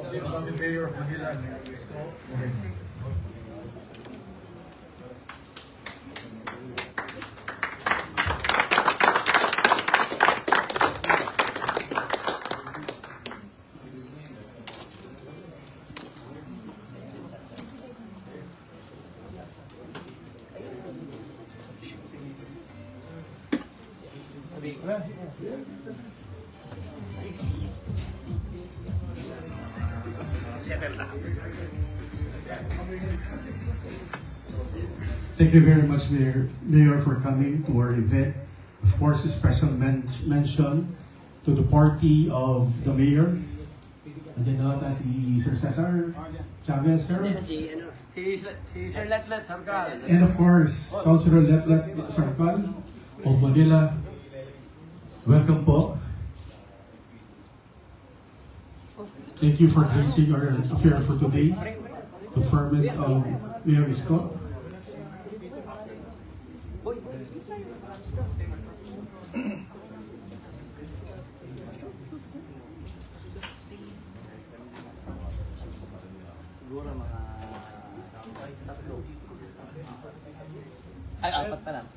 County Mayor of Manila, Mayor Isko. Thank you very much, Mayor, for coming to our event. Of course, a special mention to the party of the Mayor. Andiyan na ata si Sir Cesar Chavez, sir. Si Sir Letlet Sarkal. And of course, Councilor Letlet Sarkal of Manila. Welcome po. Thank you for gracing our affair for today. The ferment of Mayor Isko. Siguro mga tatlo. Ay, apat pa lang.